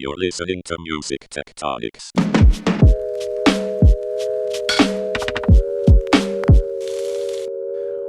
You're listening to Music Tectonics.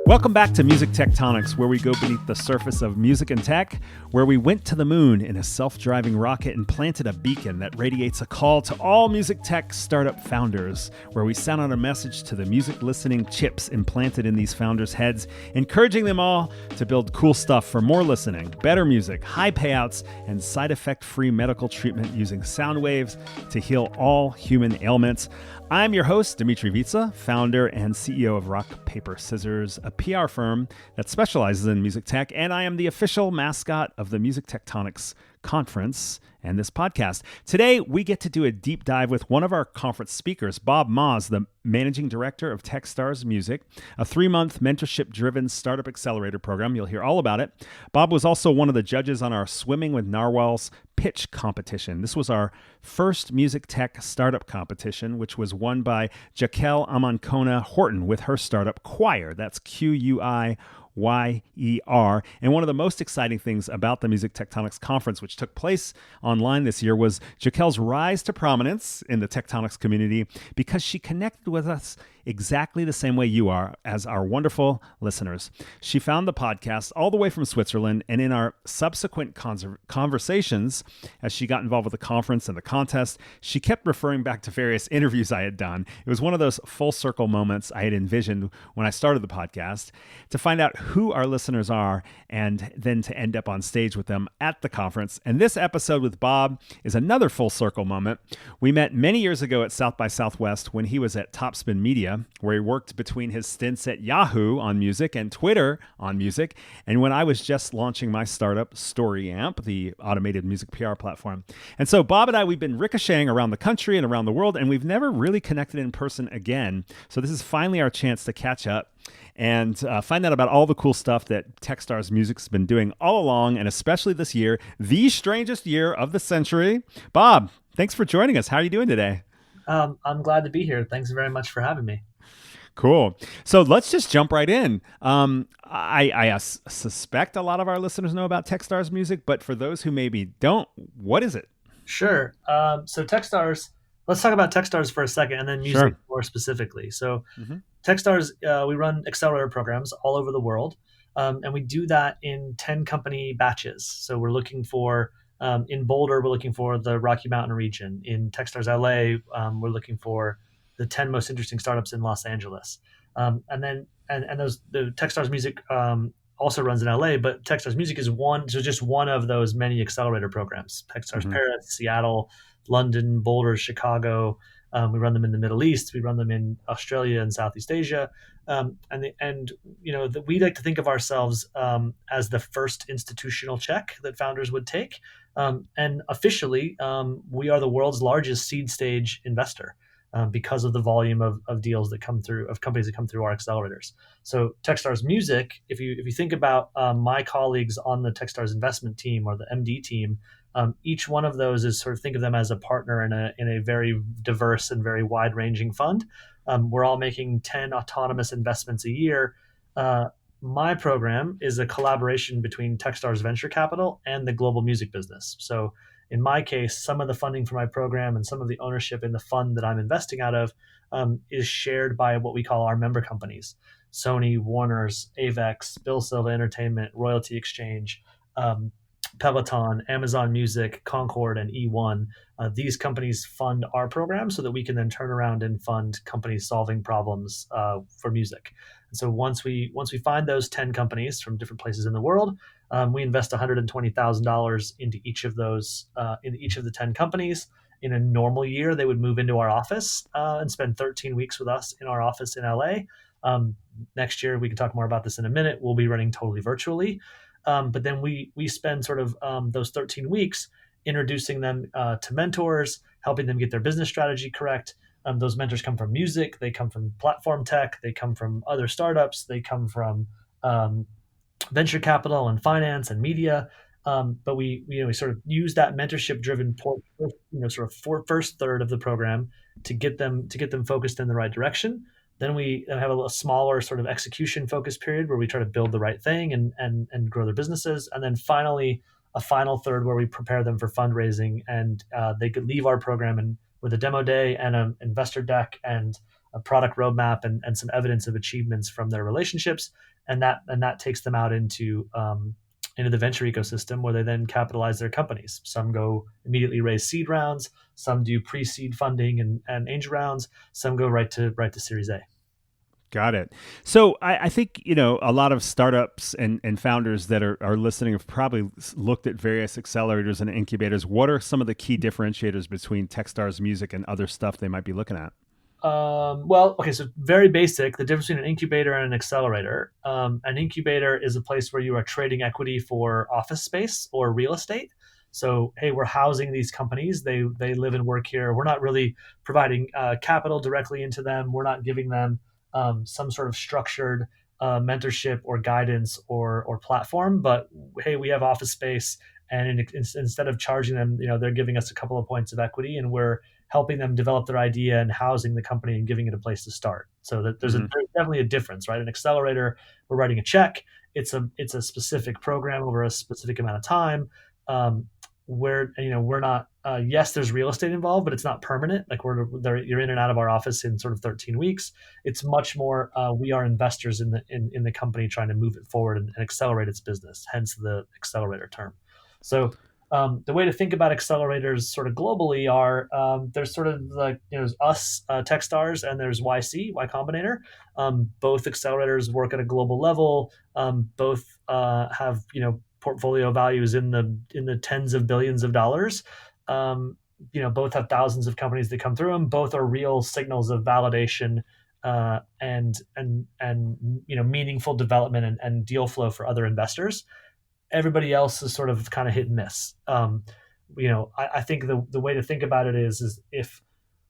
Welcome back to Music Tectonics, where we go beneath the surface of music and tech, where we went to the moon in a self-driving rocket and planted a beacon that radiates a call to all music tech startup founders, where we sent out a message to the music listening chips implanted in these founders' heads, encouraging them all to build cool stuff for more listening, better music, high payouts, and side effect-free medical treatment using sound waves to heal all human ailments. I'm your host, Dimitri Vitsa, founder and CEO of Rock, Paper, Scissors, a PR firm that specializes in music tech, and I am the official mascot of the Music Tectonics Conference and this podcast. Today, we get to do a deep dive with one of our conference speakers, Bob Moz, the Managing Director of Techstars Music, a 3-month mentorship-driven startup accelerator program. You'll hear all about it. Bob was also one of the judges on our Swimming with Narwhals pitch competition. This was our first music tech startup competition, which was won by Jaquel Amancona Horton with her startup Choir. That's Quiyer. And one of the most exciting things about the Music Tectonics Conference, which took place online this year, was Jaquel's rise to prominence in the tectonics community because she connected with us exactly the same way you are as our wonderful listeners. She found the podcast all the way from Switzerland, and in our subsequent conversations, as she got involved with the conference and the contest, she kept referring back to various interviews I had done. It was one of those full circle moments I had envisioned when I started the podcast, to find out who our listeners are and then to end up on stage with them at the conference. And this episode with Bob is another full circle moment. We met many years ago at South by Southwest when he was at Topspin Media, where he worked between his stints at Yahoo on music and Twitter on music, and when I was just launching my startup, StoryAmp, the automated music PR platform. And so Bob and I, we've been ricocheting around the country and around the world, and we've never really connected in person again. So this is finally our chance to catch up and find out about all the cool stuff that Techstars Music's been doing all along, and especially this year, the strangest year of the century. Bob, thanks for joining us. How are you doing today? I'm glad to be here. Thanks very much for having me. Cool. So let's just jump right in. I suspect a lot of our listeners know about Techstars Music, but for those who maybe don't, what is it? Sure. So Techstars, let's talk about Techstars for a second, and then music more specifically. So Techstars, we run accelerator programs all over the world, and we do that in 10 company batches. So we're looking for, in Boulder, we're looking for the Rocky Mountain region. In Techstars LA, we're looking for the 10 most interesting startups in Los Angeles. And the Techstars Music also runs in LA, but Techstars Music is just one of those many accelerator programs. Techstars Paris, Seattle, London, Boulder, Chicago. We run them in the Middle East. We run them in Australia and Southeast Asia. We like to think of ourselves as the first institutional check that founders would take. And officially, we are the world's largest seed stage investor. Because of the volume of deals that come through, of companies that come through our accelerators. So Techstars Music, if you think about my colleagues on the Techstars investment team or the MD team, each one of those is sort of, think of them as a partner in a very diverse and very wide ranging fund. We're all making 10 autonomous investments a year. My program is a collaboration between Techstars Venture Capital and the global music business. So in my case, some of the funding for my program and some of the ownership in the fund that I'm investing out of is shared by what we call our member companies: Sony, Warner's, Avex, Bill Silva Entertainment, Royalty Exchange, Peloton, Amazon Music, Concord, and E1. These companies fund our program so that we can then turn around and fund companies solving problems for music. And so once we find those 10 companies from different places in the world, we invest $120,000 into each of those, in each of the 10 companies. In a normal year, they would move into our office and spend 13 weeks with us in our office in LA. Next year, we can talk more about this in a minute. We'll be running totally virtually. But then we spend sort of those 13 weeks introducing them to mentors, helping them get their business strategy correct. Those mentors come from music, they come from platform tech, they come from other startups, they come from venture capital and finance and media. But we sort of use that mentorship driven first third of the program to get them focused in the right direction. Then we have a smaller sort of execution focused period where we try to build the right thing and grow their businesses. And then finally, a final third where we prepare them for fundraising, and they could leave our program and with a demo day and an investor deck and a product roadmap and some evidence of achievements from their relationships, and that takes them out into the venture ecosystem where they then capitalize their companies. Some go immediately raise seed rounds, some do pre-seed funding and angel rounds, some go right to Series A. Got it. So I think, a lot of startups and founders that are listening have probably looked at various accelerators and incubators. What are some of the key differentiators between Techstars Music and other stuff they might be looking at? So very basic, the difference between an incubator and an accelerator. An incubator is a place where you are trading equity for office space or real estate. So, hey, we're housing these companies. They live and work here. We're not really providing capital directly into them. We're not giving them some sort of structured mentorship or guidance or platform. But hey, we have office space, and instead of charging them, they're giving us a couple of points of equity, and we're helping them develop their idea and housing the company and giving it a place to start. So that there's definitely a difference, right? An accelerator, we're writing a check. It's a specific program over a specific amount of time. Where we're not. Yes, there's real estate involved, but it's not permanent. Like you're in and out of our office in sort of 13 weeks. It's much more. We are investors in the company trying to move it forward and accelerate its business. Hence the accelerator term. So the way to think about accelerators sort of globally are there's sort of like there's us Techstars and there's YC Y Combinator. Both accelerators work at a global level. Both have portfolio values in the tens of billions of dollars. Both have thousands of companies that come through them. Both are real signals of validation and meaningful development and deal flow for other investors. Everybody else is sort of kind of hit and miss. I think the way to think about it is if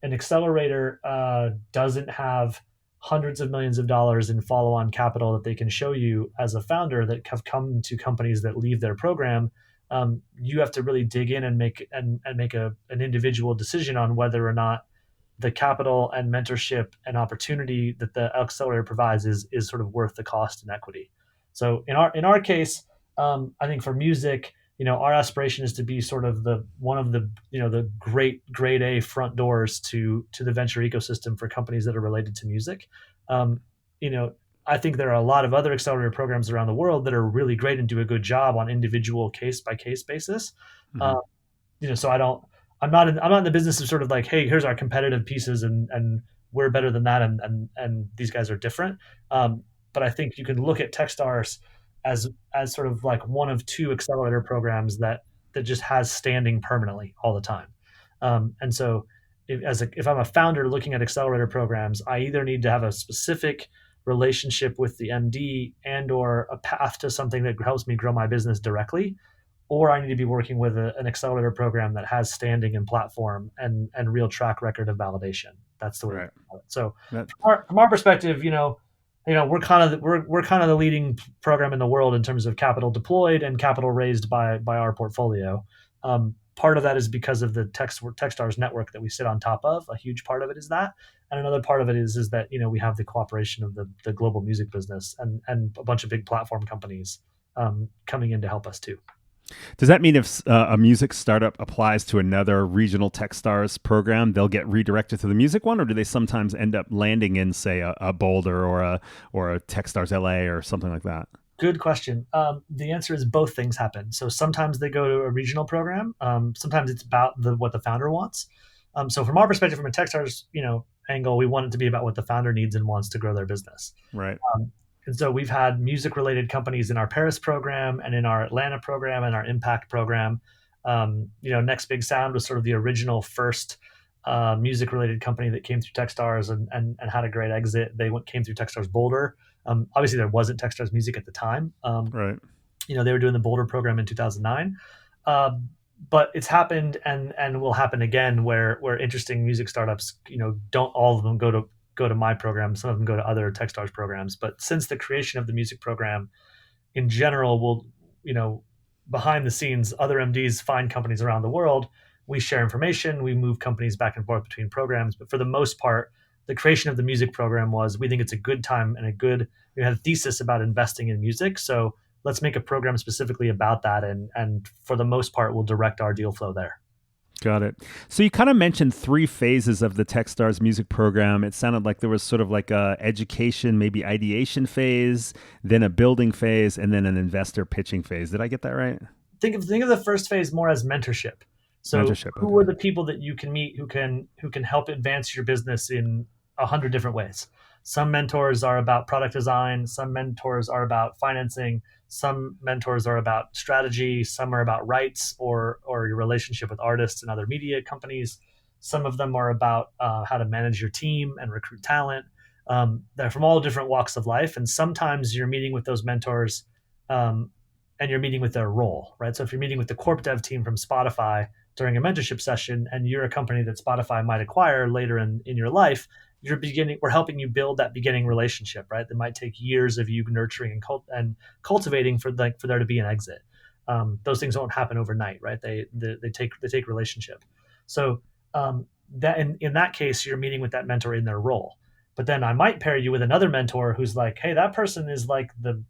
an accelerator doesn't have hundreds of millions of dollars in follow-on capital that they can show you as a founder that have come to companies that leave their program, you have to really dig in and make an individual decision on whether or not the capital and mentorship and opportunity that the accelerator provides is sort of worth the cost and equity. So in our case, I think for music, our aspiration is to be sort of one of the great grade A front doors to the venture ecosystem for companies that are related to music. I think there are a lot of other accelerator programs around the world that are really great and do a good job on individual case by case basis. So I'm not in the business of sort of like, hey, here's our competitive pieces and we're better than that and these guys are different. But I think you can look at Techstars as sort of like one of two accelerator programs that just has standing permanently all the time. And so if I'm a founder looking at accelerator programs, I either need to have a specific relationship with the MD and or a path to something that helps me grow my business directly, or I need to be working with an accelerator program that has standing and platform and real track record of validation. That's the way. Right. So from our perspective, we're kind of the leading program in the world in terms of capital deployed and capital raised by our portfolio. Part of that is because of the Techstars network that we sit on top of. A huge part of it is that, and another part of it is that we have the cooperation of the global music business and a bunch of big platform companies coming in to help us too. Does that mean if a music startup applies to another regional Techstars program, they'll get redirected to the music one, or do they sometimes end up landing in, say, a Boulder or a Techstars LA or something like that? Good question. The answer is both things happen. So sometimes they go to a regional program. Sometimes it's about what the founder wants. So from our perspective, from a Techstars angle, we want it to be about what the founder needs and wants to grow their business. Right. And so we've had music-related companies in our Paris program and in our Atlanta program and our Impact program. Next Big Sound was sort of the original first music-related company that came through Techstars and had a great exit. They came through Techstars Boulder. Obviously, there wasn't Techstars Music at the time. Right. They were doing the Boulder program in 2009. But it's happened and will happen again where interesting music startups, don't all of them go to my program. Some of them go to other Techstars programs. But since the creation of the music program, in general, behind the scenes, other MDs find companies around the world. We share information. We move companies back and forth between programs. But for the most part, the creation of the music program was, we think it's a good time and we had a thesis about investing in music. So let's make a program specifically about that. And for the most part, we'll direct our deal flow there. Got it. So you kind of mentioned 3 phases of the Techstars music program. It sounded like there was sort of like a education, maybe ideation phase, then a building phase, and then an investor pitching phase. Did I get that right? Think of the first phase more as mentorship. So Mentorship, who okay. are the people that you can meet who can help advance your business in 100 different ways? Some mentors are about product design, some mentors are about financing, some mentors are about strategy, some are about rights or your relationship with artists and other media companies. Some of them are about how to manage your team and recruit talent. They're from all different walks of life, and sometimes you're meeting with those mentors um, and you're meeting with their role, right? So if you're meeting with the corp dev team from Spotify during a mentorship session and you're a company that Spotify might acquire later in your life, we're helping you build that beginning relationship, right? That might take years of you nurturing and cultivating for there to be an exit. Those things don't happen overnight, right? They take relationship. So that in that case, you're meeting with that mentor in their role. But then I might pair you with another mentor who's like, hey, that person is like the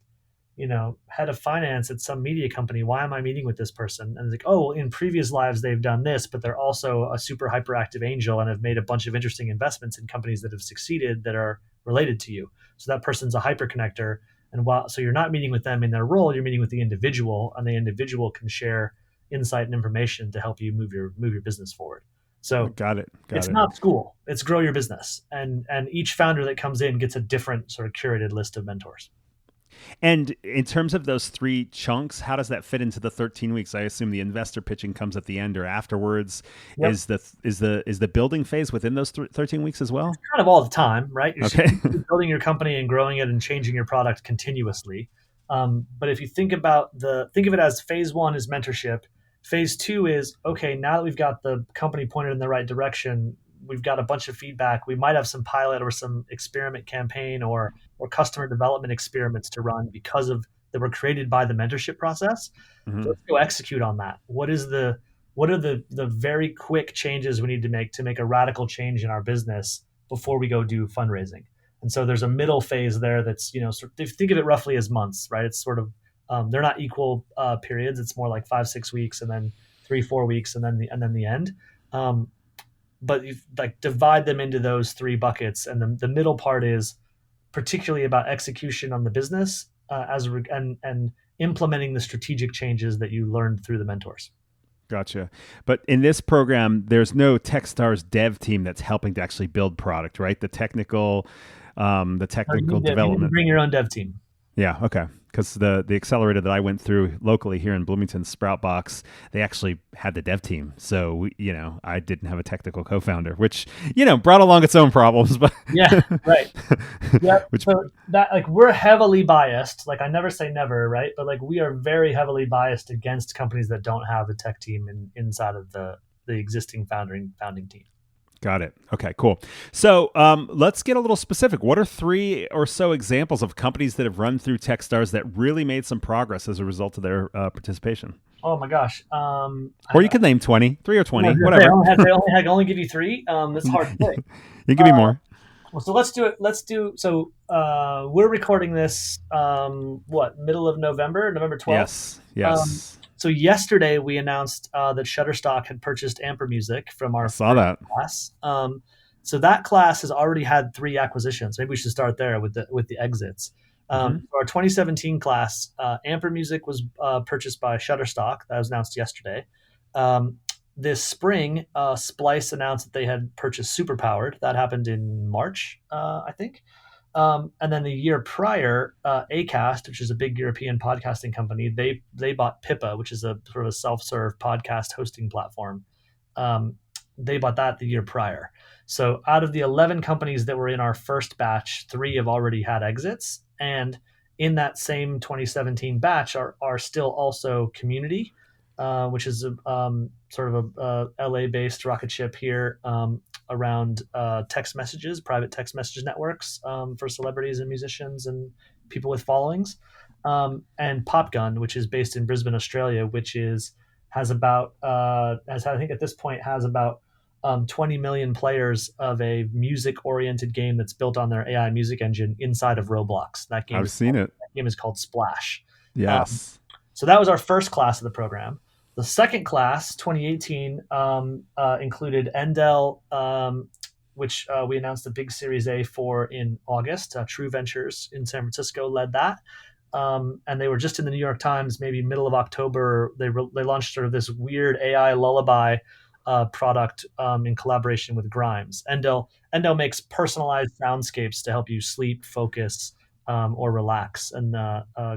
head of finance at some media company. Why am I meeting with this person? And it's like, oh, in previous lives, they've done this, but they're also a super hyperactive angel and have made a bunch of interesting investments in companies that have succeeded that are related to you. So that person's a hyper connector. And so you're not meeting with them in their role, you're meeting with the individual, and the individual can share insight and information to help you move your business forward. So Got it. it's not school, it's grow your business. And each founder that comes in gets a different sort of curated list of mentors. And in terms of those 3 chunks, how does that fit into the 13 weeks? I assume the investor pitching comes at the end or afterwards. Yep. Is the building phase within those 13 weeks as well? It's kind of all the time, right? You're building your company and growing it and changing your product continuously. But if you think of it as phase 1 is mentorship. Phase 2 is, okay, now that we've got the company pointed in the right direction, we've got a bunch of feedback. We might have some pilot or some experiment campaign or customer development experiments to run because of that were created by the mentorship process. Mm-hmm. So let's go execute on that. What are the very quick changes we need to make a radical change in our business before we go do fundraising? And so there's a middle phase there that's, think of it roughly as months, right? It's sort of, they're not equal periods. It's more like 5-6 weeks and then 3-4 weeks and then the end. But you divide them into those 3 buckets, and the middle part is particularly about execution on the business and implementing the strategic changes that you learned through the mentors. Gotcha. But in this program, there's no Techstars dev team that's helping to actually build product, right? The technical development. You need to bring your own dev team. Yeah. Okay. Because the accelerator that I went through locally here in Bloomington, Sproutbox, they actually had the dev team. So I didn't have a technical co-founder, which brought along its own problems. But yeah, right. Yeah. So that we're heavily biased. I never say never, right? But we are very heavily biased against companies that don't have a tech team inside of the existing founding team. Got it. Okay, cool. So let's get a little specific. What are 3 or so examples of companies that have run through Techstars that really made some progress as a result of their participation? Oh my gosh. Or you could name 20, 3 or 20, whatever. I can only give you 3. That's hard to pick. You give me more. Well, so let's do it. So we're recording this, middle of November 12th? Yes. So yesterday we announced that Shutterstock had purchased Amper Music from our class. So that class has already had 3 acquisitions. Maybe we should start there with the exits. Our 2017 class, Amper Music was purchased by Shutterstock. That was announced yesterday. This spring, Splice announced that they had purchased Superpowered. That happened in March, I think. And then the year prior, Acast, which is a big European podcasting company, they bought Pippa, which is a sort of self-serve podcast hosting platform. They bought that the year prior. So out of the 11 companies that were in our first batch, 3 have already had exits. And in that same 2017 batch are still also Community, which is sort of a LA-based rocket ship here around text messages, private text message networks for celebrities and musicians and people with followings, and Popgun, which is based in Brisbane, Australia, which has about I think at this point has about 20 million players of a music-oriented game that's built on their AI music engine inside of Roblox. That game I've seen it. That game is called Splash. Yes. So that was our first class of the program. The second class, 2018, included Endel, which we announced a big Series A for in August. True Ventures in San Francisco led that. And they were just in the New York Times, maybe middle of October. They launched sort of this weird AI lullaby product in collaboration with Grimes. Endel makes personalized soundscapes to help you sleep, focus, or relax. And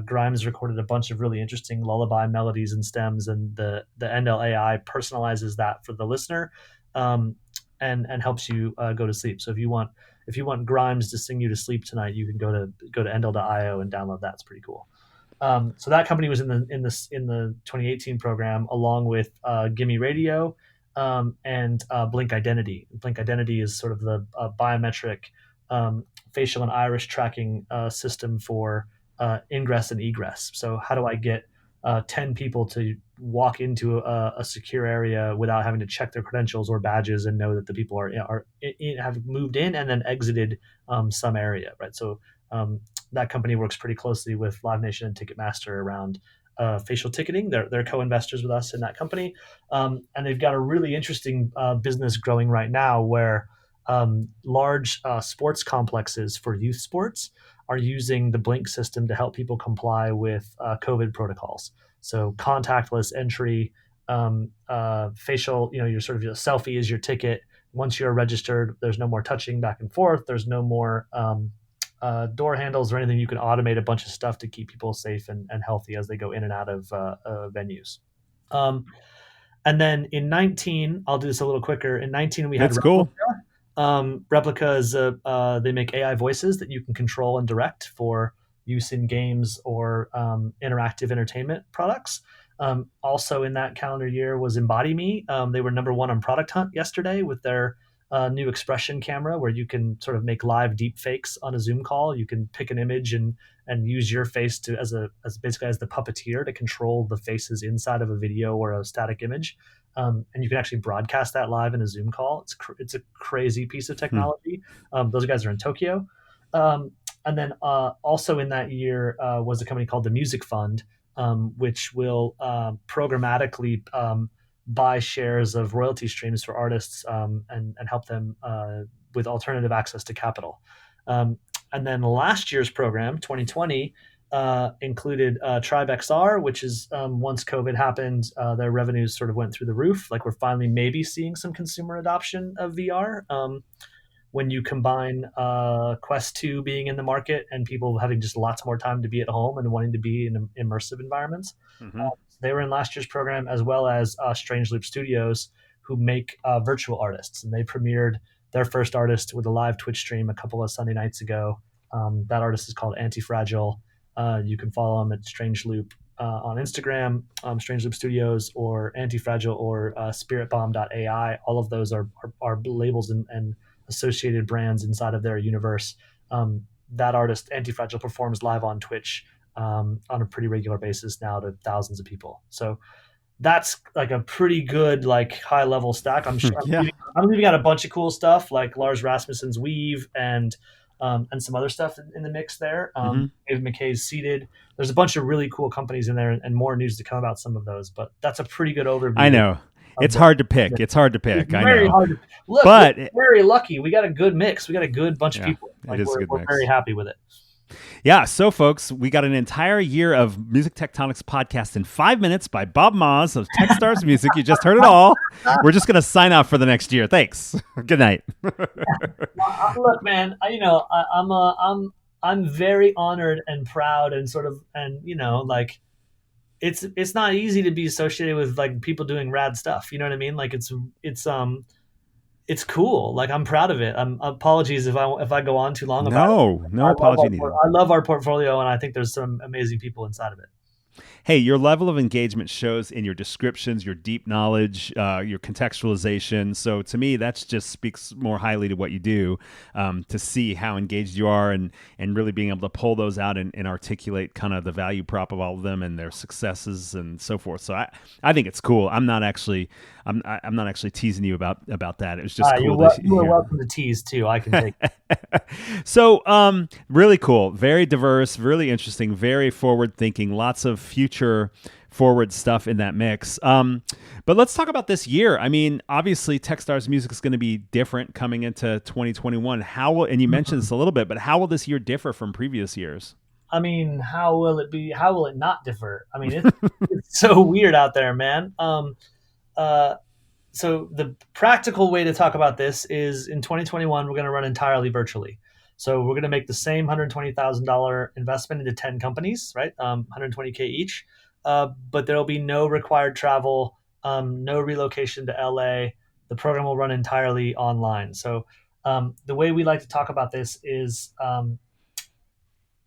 Grimes recorded a bunch of really interesting lullaby melodies and stems, and the Endel AI personalizes that for the listener, and helps you go to sleep. So if you want Grimes to sing you to sleep tonight, you can go to endel.io and download that. It's pretty cool. So that company was in the 2018 program, along with Gimme Radio and Blink Identity. Blink Identity is sort of the biometric facial and iris tracking system for ingress and egress. So how do I get 10 people to walk into a secure area without having to check their credentials or badges and know that the people have moved in and then exited some area, right? So that company works pretty closely with Live Nation and Ticketmaster around facial ticketing. They're co-investors with us in that company, and they've got a really interesting business growing right now where large sports complexes for youth sports are using the Blink system to help people comply with COVID protocols. So contactless entry, facial, your sort of selfie is your ticket. Once you're registered, there's no more touching back and forth. There's no more door handles or anything. You can automate a bunch of stuff to keep people safe and healthy as they go in and out of venues. And then in 19, I'll do this a little quicker. In 19, we had That's cool. Replica is they make AI voices that you can control and direct for use in games or interactive entertainment products. Also in that calendar year was Embody Me. They were number one on Product Hunt yesterday with their new expression camera, where you can sort of make live deep fakes on a Zoom call. You can pick an image and use your face as basically as the puppeteer to control the faces inside of a video or a static image. And you can actually broadcast that live in a Zoom call. It's a crazy piece of technology. Those guys are in Tokyo. And then also in that year was a company called the Music Fund, which will programmatically buy shares of royalty streams for artists and help them with alternative access to capital. And then last year's program, 2020, included Tribe XR, which is once COVID happened, their revenues sort of went through the roof. Like we're finally maybe seeing some consumer adoption of VR. When you combine Quest 2 being in the market and people having just lots more time to be at home and wanting to be in immersive environments. Mm-hmm. They were in last year's program, as well as Strange Loop Studios, who make virtual artists. And they premiered their first artist with a live Twitch stream a couple of Sunday nights ago. That artist is called Antifragile. You can follow them at Strange Loop on Instagram, Strange Loop Studios, or Antifragile, or spiritbomb.ai. All of those are labels and associated brands inside of their universe. That artist, Antifragile, performs live on Twitch on a pretty regular basis now to thousands of people. So that's like a pretty good, like high level stack. I'm sure I'm leaving out a bunch of cool stuff like Lars Rasmussen's Weave and some other stuff in the mix there. David McKay's Seated. There's a bunch of really cool companies in there and more news to come about some of those, but that's a pretty good overview. I know. It's hard to pick. It's hard to pick. I know. Hard to, look, but we're very lucky. We got a good mix. We got a good bunch of people. Like we're very happy with it. Yeah. So, folks, we got an entire year of Music Tectonics podcast in 5 minutes by Bob Moz of Techstars Music. You just heard it all. We're just going to sign off for the next year. Thanks. Good night. Look, man, I'm very honored and proud and sort of, and like, it's not easy to be associated with like people doing rad stuff. You know what I mean? Like it's cool. Like I'm proud of it. Apologies if I go on too long about it. No apology needed. I love our portfolio, and I think there's some amazing people inside of it. Hey, your level of engagement shows in your descriptions, your deep knowledge, your contextualization. So to me, that just speaks more highly to what you do, to see how engaged you are and really being able to pull those out and articulate kind of the value prop of all of them and their successes and so forth. So I think it's cool. I'm not actually teasing you about that. It was just cool. You are welcome to tease too. I can take it. So, really cool, very diverse, really interesting, very forward thinking, lots of future forward stuff in that mix. But let's talk about this year. I mean, obviously Techstars music is going to be different coming into 2021. And you mentioned this a little bit, but how will this year differ from previous years? I mean, how will it be? How will it not differ? I mean, it's so weird out there, man. Uh, so the practical way to talk about this is in 2021, we're going to run entirely virtually. So we're going to make the same $120,000 investment into 10 companies, right? 120K each. But there will be no required travel, no relocation to LA. The program will run entirely online. So the way we like to talk about this is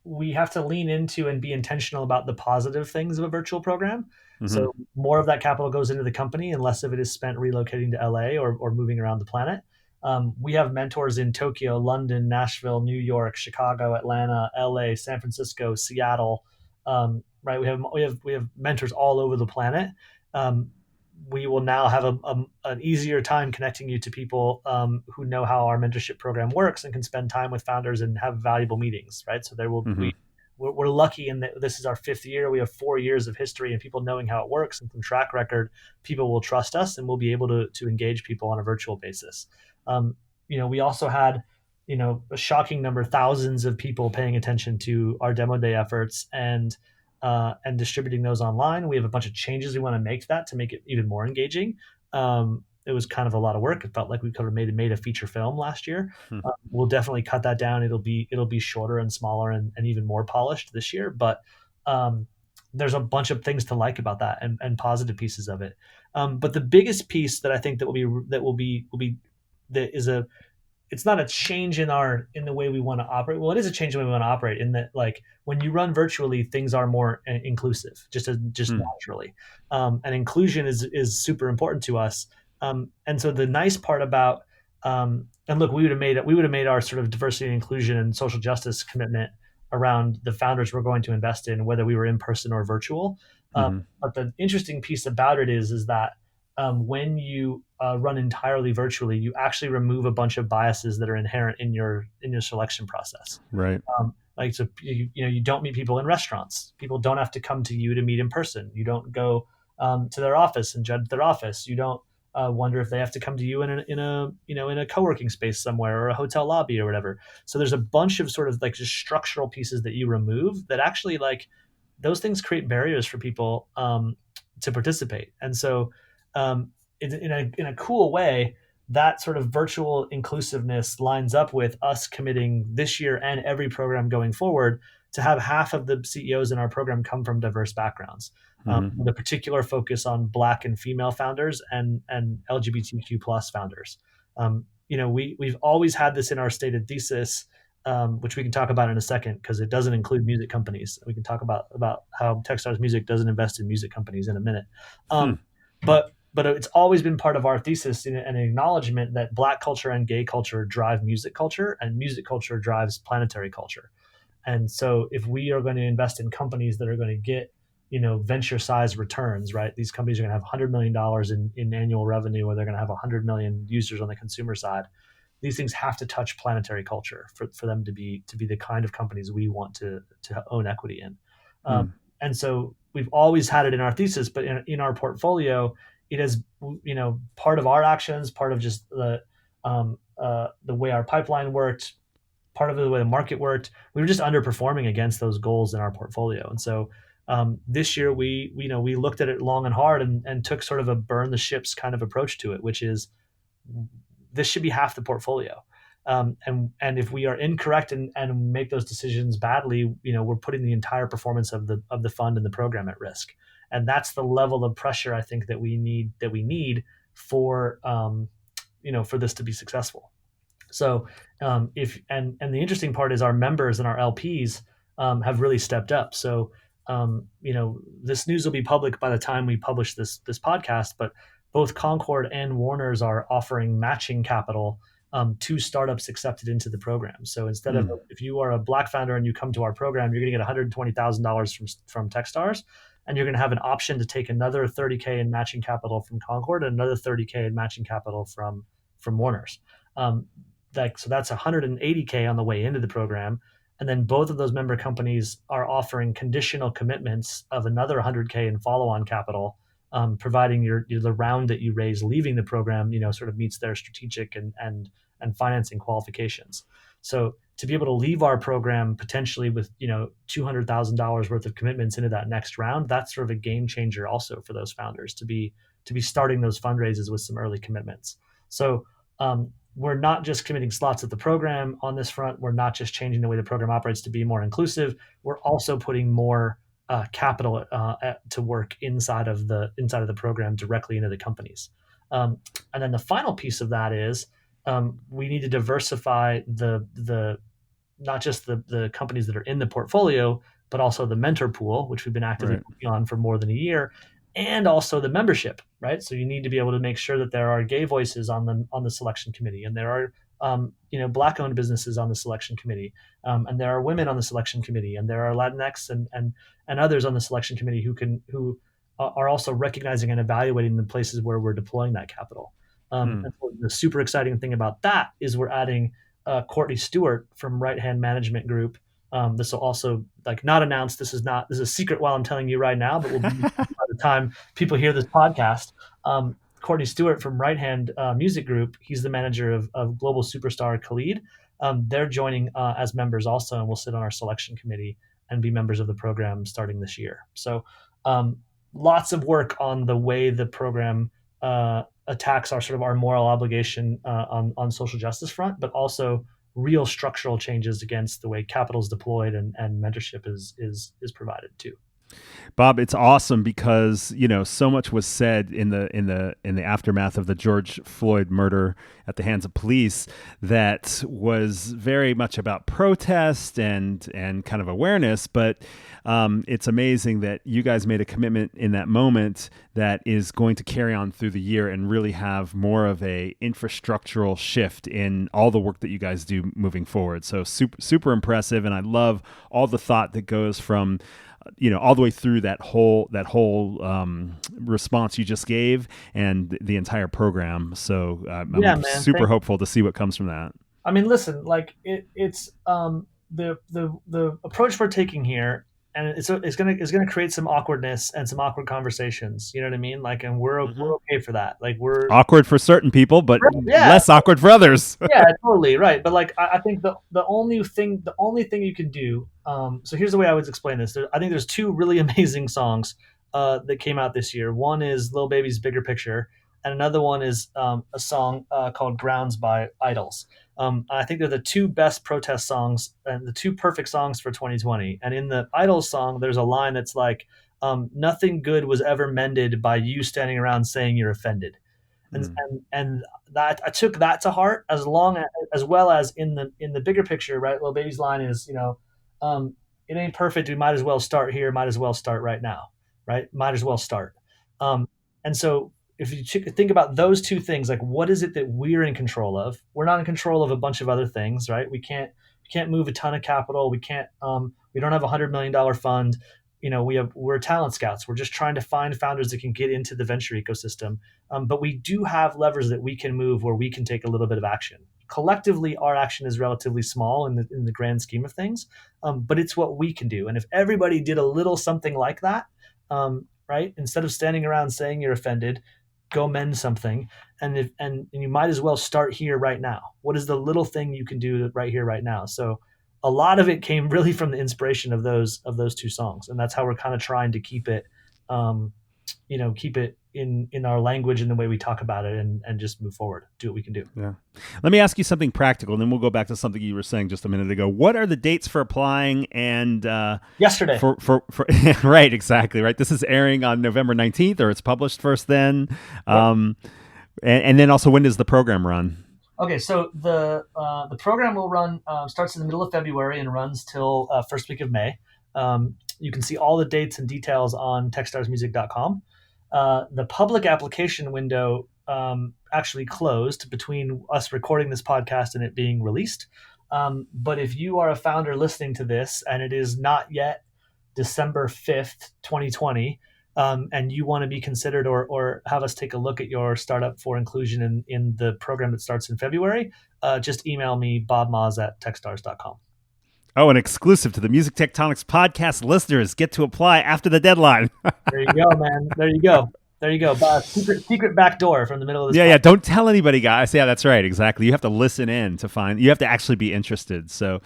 we have to lean into and be intentional about the positive things of a virtual program. Mm-hmm. So more of that capital goes into the company and less of it is spent relocating to LA or moving around the planet. We have mentors in Tokyo, London, Nashville, New York, Chicago, Atlanta, LA, San Francisco, Seattle. Right, we have mentors all over the planet. We will now have an easier time connecting you to people who know how our mentorship program works and can spend time with founders and have valuable meetings, right? So there will Mm-hmm. we're lucky in that this is our 5th year. We have 4 years of history and people knowing how it works, and from track record, people will trust us and we'll be able to engage people on a virtual basis. We also had, a shocking number, thousands of people paying attention to our demo day efforts and distributing those online. We have a bunch of changes we want to make to that to make it even more engaging. It was kind of a lot of work. It felt like we could have made a feature film last year. We'll definitely cut that down. It'll be shorter and smaller and even more polished this year. But there's a bunch of things to like about that and positive pieces of it. But the biggest piece that I think it's not a change in the way we want to operate. Well, it is a change in the way we want to operate in that, like, when you run virtually, things are more inclusive, just naturally. And inclusion is super important to us. And so the nice part about, and look, we would have made our sort of diversity and inclusion and social justice commitment around the founders we're going to invest in, whether we were in person or virtual. But the interesting piece about it is that when you run entirely virtually, you actually remove a bunch of biases that are inherent in your selection process. Right. Like, so you don't meet people in restaurants. People don't have to come to you to meet in person. You don't go to their office and judge their office. You don't wonder if they have to come to you in a co-working space somewhere or a hotel lobby or whatever. So there's a bunch of sort of like just structural pieces that you remove that actually, like, those things create barriers for people to participate. And so in a cool way, that sort of virtual inclusiveness lines up with us committing this year and every program going forward to have half of the CEOs in our program come from diverse backgrounds, with a particular focus on Black and female founders and LGBTQ plus founders. We've always had this in our stated thesis, which we can talk about in a second because it doesn't include music companies. We can talk about how Techstars Music doesn't invest in music companies in a minute. But it's always been part of our thesis and an acknowledgement that Black culture and gay culture drive music culture, and music culture drives planetary culture. And so if we are going to invest in companies that are going to get, venture size returns, right? These companies are going to have $100 million in annual revenue, or they're going to have 100 million users on the consumer side. These things have to touch planetary culture for them to be the kind of companies we want to own equity in. And so we've always had it in our thesis, but in our portfolio, it is, part of our actions, part of just the way our pipeline worked, part of the way the market worked. We were just underperforming against those goals in our portfolio. And so this year we looked at it long and hard and took sort of a burn the ships kind of approach to it, which is, this should be half the portfolio. And if we are incorrect and make those decisions badly, we're putting the entire performance of the fund and the program at risk. And that's the level of pressure I think that we need for for this to be successful. So the interesting part is our members and our LPs have really stepped up. So this news will be public by the time we publish this podcast, but both Concord and Warner's are offering matching capital to startups accepted into the program. So instead of, if you are a Black founder and you come to our program, you're going to get $120,000 from Techstars, and you're going to have an option to take another $30K in matching capital from Concord and another $30K in matching capital from Warner's. so that's 180K on the way into the program. And then both of those member companies are offering conditional commitments of another 100K in follow-on capital, providing the round that you raise leaving the program, sort of meets their strategic and financing qualifications. So to be able to leave our program potentially with $200,000 worth of commitments into that next round, that's sort of a game changer also for those founders to be starting those fundraisers with some early commitments. So we're not just committing slots at the program on this front. We're not just changing the way the program operates to be more inclusive. We're also putting more capital to work inside of the program directly into the companies. And then the final piece of that is we need to diversify the not just the companies that are in the portfolio, but also the mentor pool, which we've been actively working on for more than a year, and also the membership, right? So you need to be able to make sure that there are gay voices on the selection committee, and there are Black-owned businesses on the selection committee, and there are women on the selection committee, and there are Latinx and others on the selection committee who are also recognizing and evaluating the places where we're deploying that capital. And so the super exciting thing about that is we're adding Courtney Stewart from Right Hand Management Group. This will also not announced. This is a secret while I'm telling you right now, but will be by the time people hear this podcast. Courtney Stewart from Right Hand Music Group. He's the manager of global superstar Khalid. They're joining as members also, and will sit on our selection committee and be members of the program starting this year. So lots of work on the way the program attacks our moral obligation on social justice front, but also real structural changes against the way capital is deployed and mentorship is provided too. Bob, it's awesome because so much was said in the aftermath of the George Floyd murder at the hands of police that was very much about protest and kind of awareness. But it's amazing that you guys made a commitment in that moment that is going to carry on through the year and really have more of a infrastructural shift in all the work that you guys do moving forward. So super impressive, and I love all the thought that goes from all the way through that whole response you just gave and the entire program. So I'm super hopeful to see what comes from that. I mean, listen, it's the approach we're taking here, and it's gonna create some awkwardness and some awkward conversations. You know what I mean? And we're okay for that. We're awkward for certain people, but less awkward for others. Yeah, totally right. But I think the only thing you can do. So here's the way I would explain this. I think there's two really amazing songs that came out this year. One is Lil Baby's Bigger Picture, and another one is a song called Grounds by Idols. I think they're the two best protest songs and the two perfect songs for 2020. And in the Idols song, there's a line that's like, nothing good was ever mended by you standing around saying you're offended. And that I took that to heart as well as in the bigger picture, right? Lil Baby's line is, it ain't perfect. We might as well start here. Might as well start right now, right? Might as well start. And so if you think about those two things, what is it that we're in control of? We're not in control of a bunch of other things, right? We can't move a ton of capital. We can't. We don't have $100 million fund. We're talent scouts. We're just trying to find founders that can get into the venture ecosystem. But we do have levers that we can move where we can take a little bit of action. Collectively, our action is relatively small in the grand scheme of things, but it's what we can do. And if everybody did a little something like that, right, instead of standing around saying you're offended, go mend something, and you might as well start here right now. What is the little thing you can do right here right now? So a lot of it came really from the inspiration of those two songs, and that's how we're kind of trying to keep it, keep it in our language and the way we talk about it, and just move forward, do what we can do. Yeah. Let me ask you something practical, and then we'll go back to something you were saying just a minute ago. What are the dates for applying? And yesterday. For right, exactly right. This is airing on November 19th, or it's published first then. Right. And then also, when does the program run? Okay, so the program will run starts in the middle of February and runs till first week of May. You can see all the dates and details on techstarsmusic.com. The public application window actually closed between us recording this podcast and it being released. But if you are a founder listening to this and it is not yet December 5th, 2020, and you want to be considered or have us take a look at your startup for inclusion in the program that starts in February, just email me, Bob Moz at techstars.com. Oh, an exclusive to the Music Tectonics podcast listeners. Get to apply after the deadline. There you go, man. There you go. Secret back door from the middle of this. Yeah. Don't tell anybody, guys. Yeah, that's right. Exactly. You have to listen in to find. You have to actually be interested. So,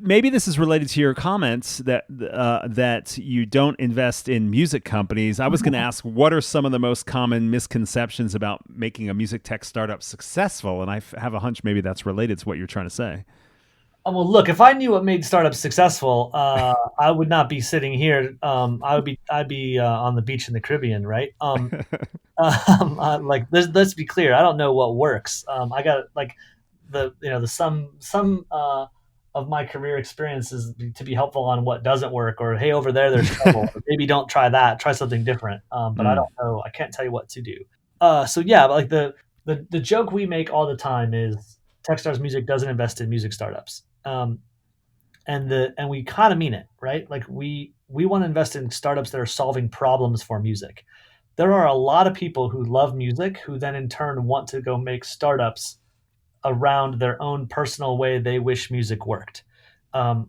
maybe this is related to your comments that you don't invest in music companies. I was going to ask, what are some of the most common misconceptions about making a music tech startup successful? And I have a hunch maybe that's related to what you're trying to say. Well, look, if I knew what made startups successful, I would not be sitting here. I'd be on the beach in the Caribbean, right? Let's be clear. I don't know what works. I got some of my career experiences to be helpful on what doesn't work, or hey, over there's trouble. Or maybe don't try that. Try something different. But I don't know. I can't tell you what to do. Like the joke we make all the time is Techstars Music doesn't invest in music startups. And we kind of mean it, right? Like we want to invest in startups that are solving problems for music. There are a lot of people who love music who then in turn want to go make startups around their own personal way they wish music worked. And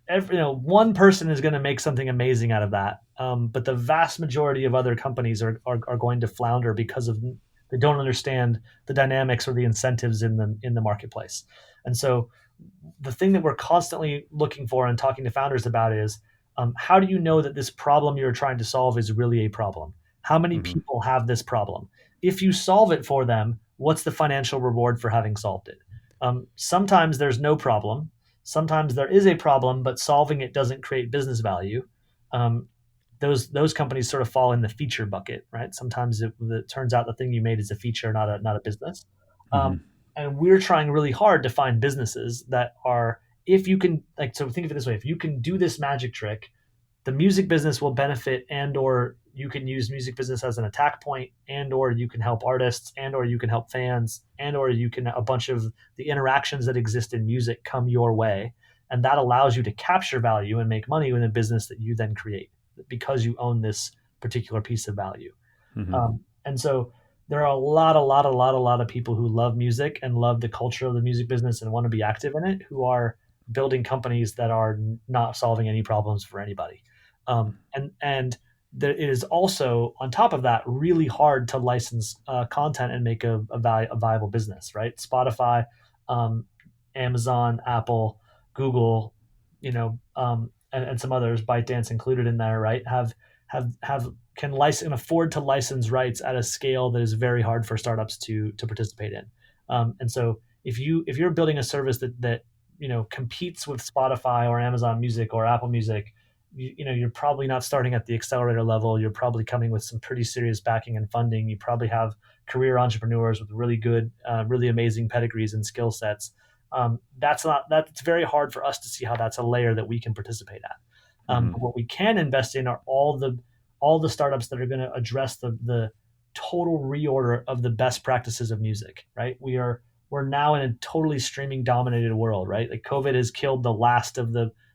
one person is going to make something amazing out of that. But the vast majority of other companies are going to flounder because of they don't understand the dynamics or the incentives in the marketplace. And so the thing that we're constantly looking for and talking to founders about is how do you know that this problem you're trying to solve is really a problem? How many people have this problem? If you solve it for them, what's the financial reward for having solved it? Sometimes there's no problem. Sometimes there is a problem, but solving it doesn't create business value. Those companies sort of fall in the feature bucket, right? Sometimes it turns out the thing you made is a feature, not a business. And we're trying really hard to find businesses that are, if you can, so think of it this way, if you can do this magic trick, the music business will benefit, and or you can use music business as an attack point, and or you can help artists, and or you can help fans, and or you can, a bunch of the interactions that exist in music come your way. And that allows you to capture value and make money in a business that you then create because you own this particular piece of value. And so there are a lot of people who love music and love the culture of the music business and want to be active in it, who are building companies that are not solving any problems for anybody. And there is also, on top of that, really hard to license content and make a viable business, right? Spotify, Amazon, Apple, Google, and some others, ByteDance included in there, right? Can afford to license rights at a scale that is very hard for startups to participate in. And so if you're building a service that competes with Spotify or Amazon Music or Apple Music, you're probably not starting at the accelerator level. You're probably coming with some pretty serious backing and funding. You probably have career entrepreneurs with really good, really amazing pedigrees and skill sets. That's very hard for us to see how that's a layer that we can participate at. But what we can invest in are all the startups that are going to address the total reorder of the best practices of music, right? We're now in a totally streaming dominated world, right? Like COVID has killed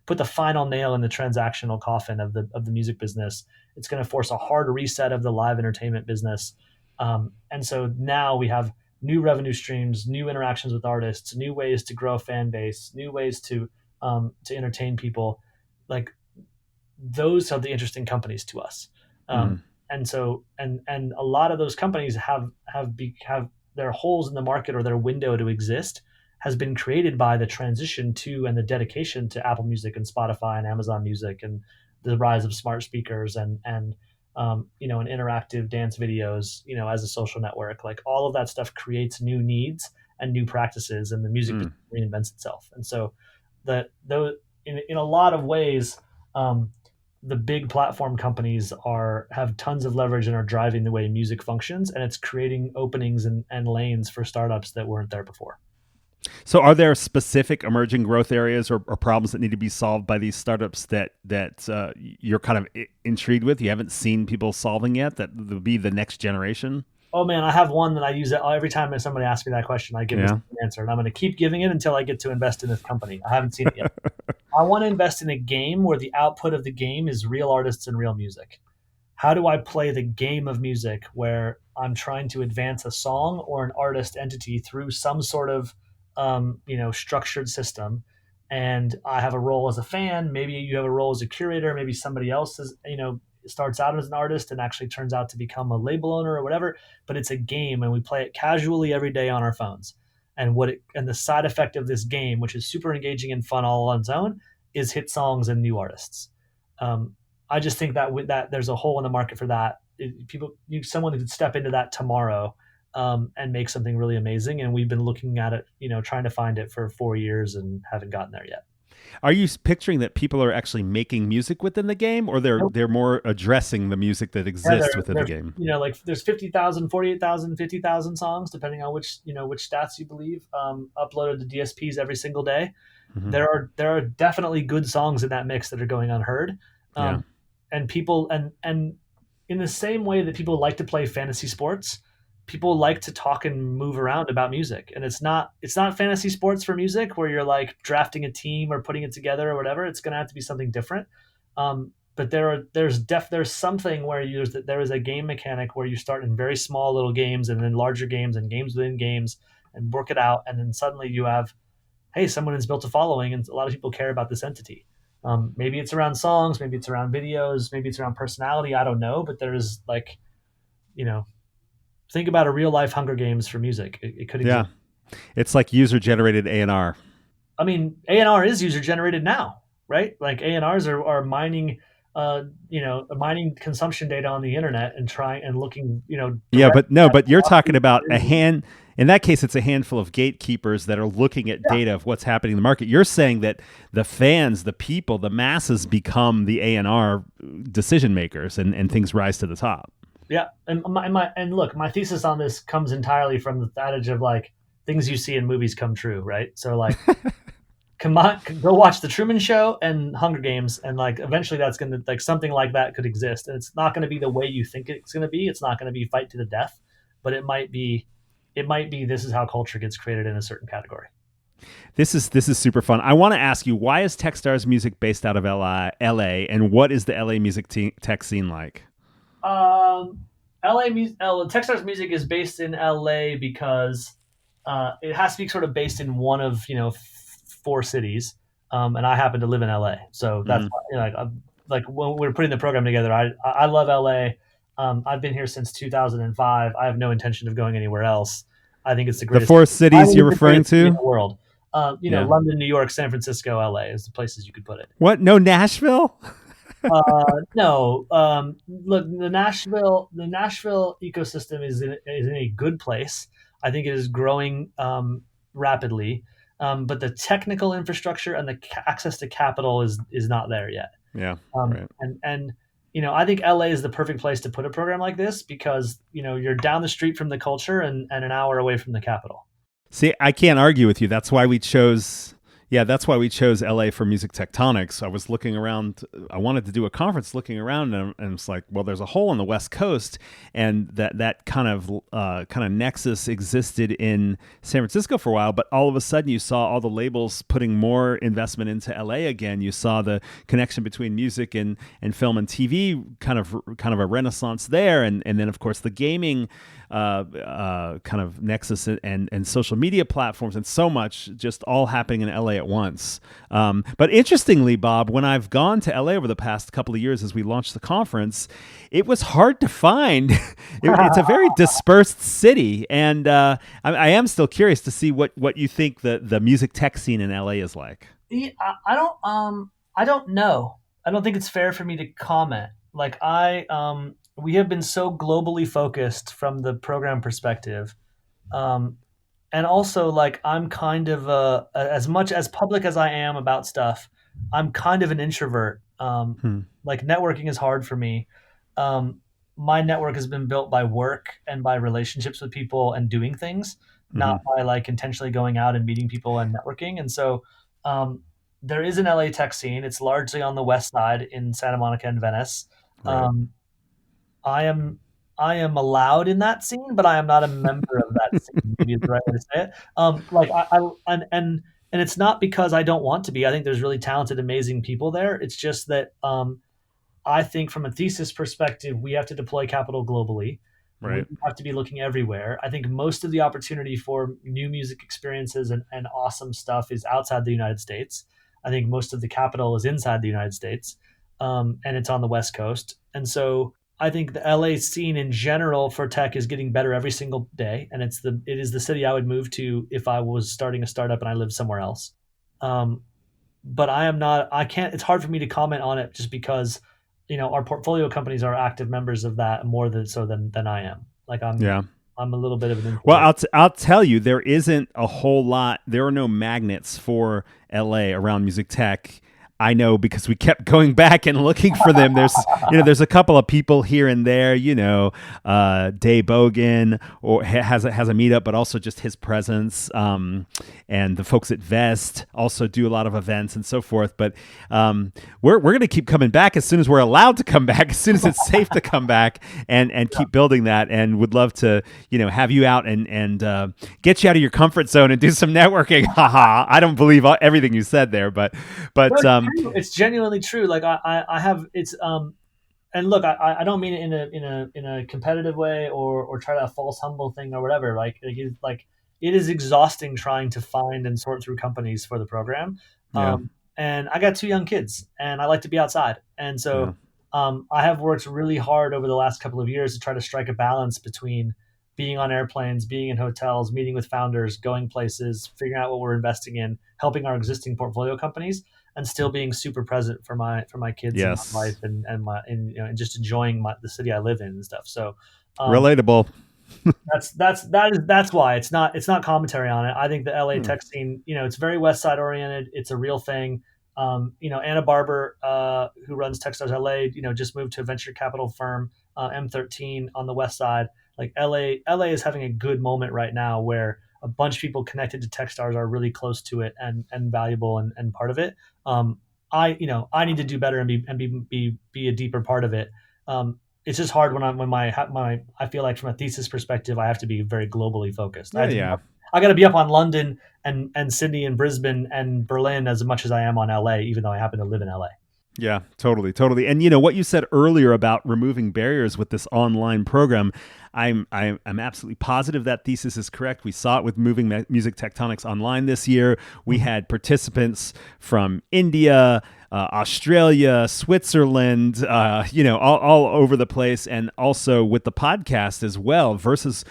put the final nail in the transactional coffin of the music business. It's going to force a hard reset of the live entertainment business. And so now we have new revenue streams, new interactions with artists, new ways to grow a fan base, new ways to entertain people. Like, those are the interesting companies to us. And so, and a lot of those companies have their holes in the market, or their window to exist has been created by the transition to and the dedication to Apple Music and Spotify and Amazon Music and the rise of smart speakers and interactive dance videos, as a social network. Like, all of that stuff creates new needs and new practices, and the music reinvents itself. And so in a lot of ways, the big platform companies have tons of leverage and are driving the way music functions, and it's creating openings and lanes for startups that weren't there before. So are there specific emerging growth areas or problems that need to be solved by these startups that you're kind of intrigued with, you haven't seen people solving yet, that will be the next generation? Oh man, I have one that I use every time somebody asks me that question. I give this answer, and I'm going to keep giving it until I get to invest in this company. I haven't seen it yet. I want to invest in a game where the output of the game is real artists and real music. How do I play the game of music where I'm trying to advance a song or an artist entity through some sort of structured system, and I have a role as a fan. Maybe you have a role as a curator. Maybe somebody else is starts out as an artist and actually turns out to become a label owner or whatever. But it's a game, and we play it casually every day on our phones. And the side effect of this game, which is super engaging and fun all on its own, is hit songs and new artists. I just think that there's a hole in the market for that. Someone could step into that tomorrow and make something really amazing. And we've been looking at it, trying to find it for 4 years and haven't gotten there yet. Are you picturing that people are actually making music within the game, or they're more addressing the music that exists within the game? Like there's 50,000, 48,000, 50,000 songs, depending on which stats you believe, uploaded to DSPs every single day. Mm-hmm. There are definitely good songs in that mix that are going unheard. And people and in the same way that people like to play fantasy sports, people like to talk and move around about music. And it's not fantasy sports for music where you're like drafting a team or putting it together or whatever. It's going to have to be something different. But there's something where there is a game mechanic where you start in very small little games and then larger games and games within games and work it out. And then suddenly you have, hey, someone has built a following and a lot of people care about this entity. Maybe it's around songs, maybe it's around videos, maybe it's around personality. I don't know, but there's think about a real life Hunger Games for music. It could exist. Yeah, it's like user generated A&R. I mean, A&R is user generated now, right? Like A&Rs are mining, mining consumption data on the internet and trying and looking, Yeah, but you're talking about in that case, it's a handful of gatekeepers that are looking at data of what's happening in the market. You're saying that the fans, the people, the masses become the A&R decision makers and things rise to the top. Yeah. And my thesis on this comes entirely from the adage of like things you see in movies come true. Right. So like, come on, go watch the Truman Show and Hunger Games. And like, eventually that's going to something like that could exist. And it's not going to be the way you think it's going to be. It's not going to be fight to the death, but it might be, this is how culture gets created in a certain category. This is super fun. I want to ask you, why is Techstars music based out of LA, and what is the LA music tech scene like? Techstars music is based in LA because it has to be sort of based in one of 4 cities, and I happen to live in LA, so that's why, like when we're putting the program together, I love LA. I've been here since 2005. I have no intention of going anywhere else. I think it's the greatest. The 4 cities you're referring to in the world. London, New York, San Francisco, LA is the places you could put it. What? No Nashville? No. Look, the Nashville ecosystem is in a good place. I think it is growing rapidly, but the technical infrastructure and the access to capital is not there yet. Yeah. Right. And I think LA is the perfect place to put a program like this because you're down the street from the culture and an hour away from the capital. See, I can't argue with you. That's why we chose LA for Music Tectonics. I was looking around. I wanted to do a conference looking around, and it's like, well, there's a hole on the West Coast, and that kind of nexus existed in San Francisco for a while. But all of a sudden, you saw all the labels putting more investment into LA again. You saw the connection between music and film and TV, kind of a renaissance there, and then of course the gaming kind of nexus and social media platforms and so much just all happening in LA at once. But interestingly, Bob, when I've gone to LA over the past couple of years as we launched the conference, it was hard to find. It's a very dispersed city, and I am still curious to see what you think the music tech scene in LA is like. I don't know. I don't think it's fair for me to comment. Like we have been so globally focused from the program perspective. And also, like, I'm kind of as much as public as I am about stuff, I'm kind of an introvert. Like, networking is hard for me. My network has been built by work and by relationships with people and doing things, not by like intentionally going out and meeting people and networking. And so there is an LA tech scene. It's largely on the west side in Santa Monica and Venice. Right. I am allowed in that scene, but I am not a member of that scene. Maybe is the right way to say it. And it's not because I don't want to be. I think there's really talented, amazing people there. It's just that I think from a thesis perspective, we have to deploy capital globally. We Right. have to be looking everywhere. I think most of the opportunity for new music experiences and awesome stuff is outside the United States. I think most of the capital is inside the United States, and it's on the West Coast. And so I think the LA scene in general for tech is getting better every single day, and it is the city I would move to if I was starting a startup and I lived somewhere else. Um, but I am not. I can't. It's hard for me to comment on it just because our portfolio companies are active members of that more than I am. Like Yeah. I'm a little bit of an Well, insular. I'll tell you, there isn't a whole lot. There are no magnets for LA around music tech. I know because we kept going back and looking for them. There's a couple of people here and there, Dave Bogan or has a meetup, but also just his presence. And the folks at Vest also do a lot of events and so forth. But we're going to keep coming back as soon as we're allowed to come back, as soon as it's safe to come back and keep building that. And would love to, have you out and get you out of your comfort zone and do some networking. Haha. I don't believe everything you said there, but It's genuinely true. Like I have it's and look, I don't mean it in a competitive way or try to a false humble thing or whatever. It is exhausting trying to find and sort through companies for the program. yeah, And I got two young kids and I like to be outside. And yeah, so I have worked really hard over the last couple of years to try to strike a balance between being on airplanes, being in hotels, meeting with founders, going places, figuring out what we're investing in, helping our existing portfolio companies, and still being super present for my kids and my yes, wife and just enjoying the city I live in and stuff. So um, relatable. that's why it's not commentary on it. I think the LA Hmm. tech scene, it's very West Side oriented. It's a real thing. Anna Barber, who runs Techstars LA, just moved to a venture capital firm, M13 on the West Side. Like LA is having a good moment right now where a bunch of people connected to Techstars are really close to it and valuable and part of it. I need to do better and be a deeper part of it. It's just hard when my I feel like from a thesis perspective, I have to be very globally focused. Yeah. I got to be up on London and Sydney and Brisbane and Berlin as much as I am on LA, even though I happen to live in LA. Yeah, totally, totally. And what you said earlier about removing barriers with this online program, I'm absolutely positive that thesis is correct. We saw it with moving music tectonics online this year. We had participants from India, Australia, Switzerland, all over the place, and also with the podcast as well. Versus,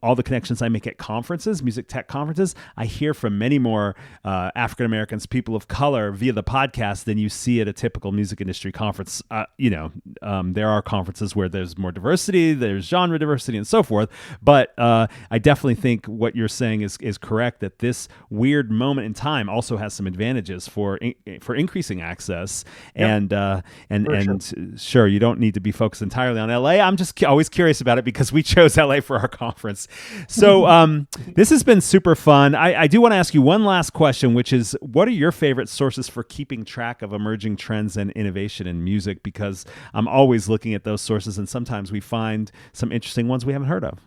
all the connections I make at conferences, music tech conferences, I hear from many more African Americans, people of color, via the podcast than you see at a typical music industry conference. There are conferences where there's more diversity, there's genre diversity, and so forth. But I definitely think what you're saying is correct. That this weird moment in time also has some advantages for increasing access. Yep, And sure, you don't need to be focused entirely on LA. I'm just always curious about it because we chose LA for our conference. So this has been super fun. I do want to ask you one last question, which is, what are your favorite sources for keeping track of emerging trends and innovation in music? Because I'm always looking at those sources, and sometimes we find some interesting ones we haven't heard of.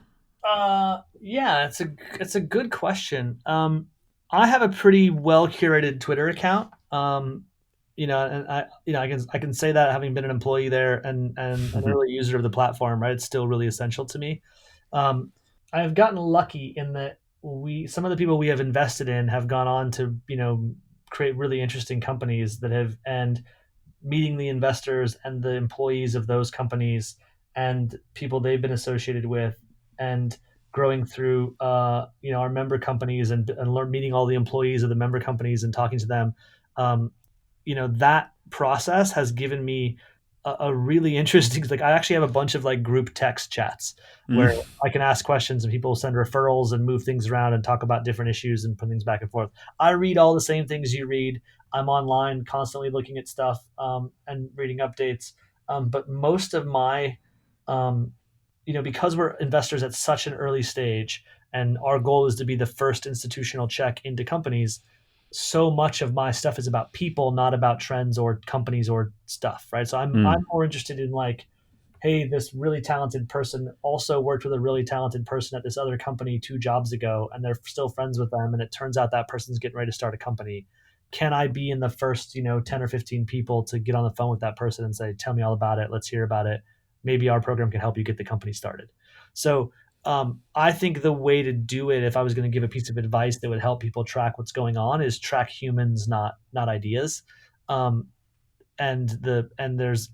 Yeah, it's a good question. I have a pretty well curated Twitter account. And I can say that having been an employee there and an early user of the platform, right? It's still really essential to me. Um, I've gotten lucky in that some of the people we have invested in have gone on to create really interesting companies that have and meeting the investors and the employees of those companies and people they've been associated with and growing through our member companies and meeting all the employees of the member companies and talking to them. um, that process has given me a really interesting, like I actually have a bunch of like group text chats Mm. where I can ask questions and people send referrals and move things around and talk about different issues and put things back and forth. I read all the same things you read. I'm online constantly looking at stuff and reading updates. But most of my um, because we're investors at such an early stage and our goal is to be the first institutional check into companies, so much of my stuff is about people, not about trends or companies or stuff, right? So I'm Mm. more interested in like hey, this really talented person also worked with a really talented person at this other company 2 jobs ago, and they're still friends with them. And it turns out that person's getting ready to start a company. Can I be in the first, 10 or 15 people to get on the phone with that person and say, tell me all about it. Let's hear about it. Maybe our program can help you get the company started. So I think the way to do it, if I was going to give a piece of advice that would help people track what's going on, is track humans, not ideas. I think there's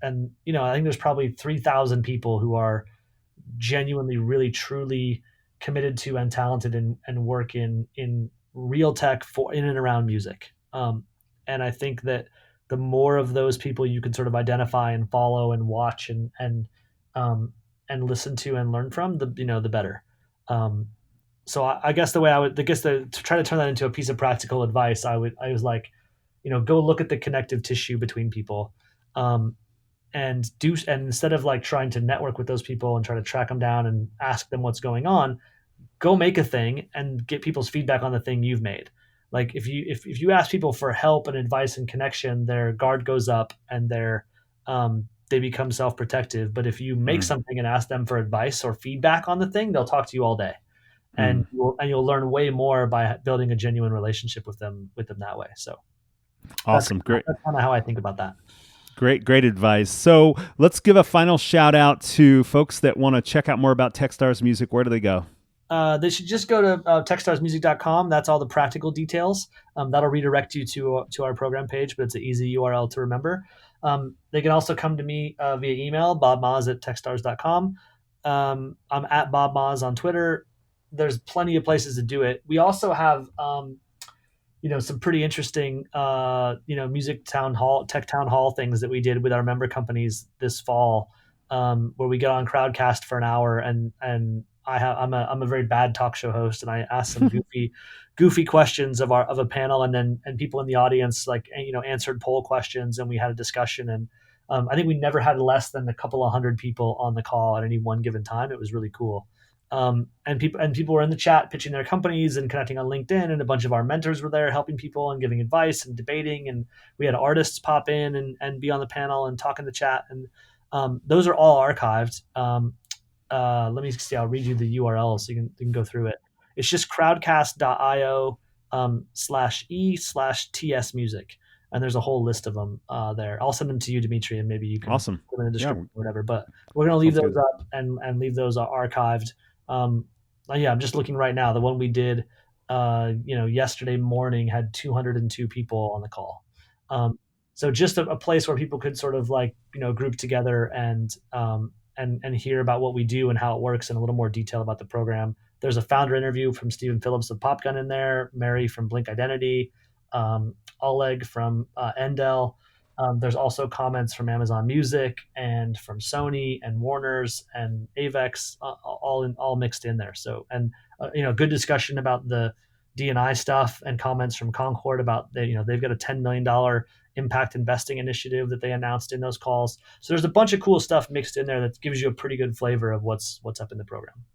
probably 3,000 people who are genuinely, really, truly committed to and talented and work in real tech for in and around music. And I think that the more of those people you can sort of identify and follow and watch and listen to and learn from, the better. So I guess to try to turn that into a piece of practical advice, I was like, go look at the connective tissue between people, and instead of like trying to network with those people and try to track them down and ask them what's going on, go make a thing and get people's feedback on the thing you've made. Like if you ask people for help and advice and connection, their guard goes up and they become self-protective. But if you make something and ask them for advice or feedback on the thing, they'll talk to you all day, and you'll learn way more by building a genuine relationship with them that way. So awesome. Great. That's kind of how I think about that. Great advice. So let's give a final shout out to folks that want to check out more about Techstars music. Where do they go? They should just go to techstarsmusic.com. That's all the practical details. That'll redirect you to our program page, but it's an easy URL to remember. They can also come to me via email, bobmoz@techstars.com. I'm at Bob Moz on Twitter. There's plenty of places to do it. We also have some pretty interesting, music tech town hall things that we did with our member companies this fall, where we get on Crowdcast for an hour, and I'm a very bad talk show host, and I ask some goofy questions of a panel, and people in the audience answered poll questions, and we had a discussion, and I think we never had less than a couple of hundred people on the call at any one given time. It was really cool. And people were in the chat pitching their companies and connecting on LinkedIn, and a bunch of our mentors were there helping people and giving advice and debating. And we had artists pop in and be on the panel and talk in the chat. And those are all archived. Let me see. I'll read you the URL so you can go through it. It's just crowdcast.io /e/TS music. And there's a whole list of them there. I'll send them to you, Dimitri, and maybe you can put them in the description or whatever. But we're going to leave those up and leave those archived. I'm just looking right now. The one we did, yesterday morning had 202 people on the call. So just a place where people could sort of group together and hear about what we do and how it works in a little more detail about the program. There's a founder interview from Stephen Phillips of Popgun in there, Mary from Blink Identity, Oleg from Endel. There's also comments from Amazon Music and from Sony and Warner's and Avex, all mixed in there. So, good discussion about the D&I stuff, and comments from Cohort about they've got a $10 million impact investing initiative that they announced in those calls. So there's a bunch of cool stuff mixed in there that gives you a pretty good flavor of what's up in the program.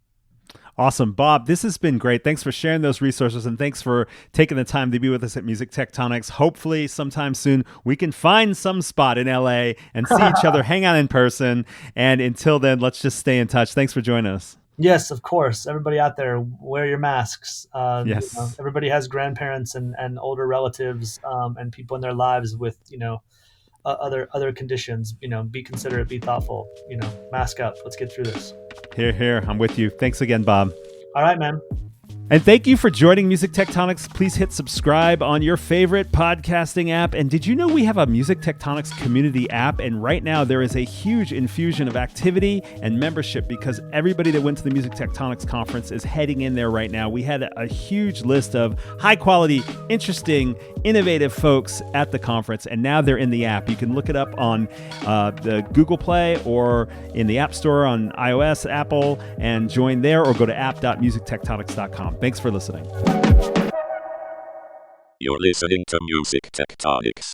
Awesome. Bob, this has been great. Thanks for sharing those resources, and thanks for taking the time to be with us at Music Tectonics. Hopefully sometime soon we can find some spot in LA and see each other, hang out in person. And until then, let's just stay in touch. Thanks for joining us. Yes, of course. Everybody out there, wear your masks. Yes. Everybody has grandparents and older relatives and people in their lives with, other conditions. Be considerate, be thoughtful, mask up. Let's get through this. Here. I'm with you. Thanks again, Bob. All right, man. And thank you for joining Music Tectonics. Please hit subscribe on your favorite podcasting app. And did you know we have a Music Tectonics community app? And right now there is a huge infusion of activity and membership because everybody that went to the Music Tectonics conference is heading in there right now. We had a huge list of high quality, interesting, innovative folks at the conference, and now they're in the app. You can look it up on the Google Play or in the App Store on iOS, Apple, and join there, or go to app.musictectonics.com. Thanks for listening. You're listening to Music Tectonics.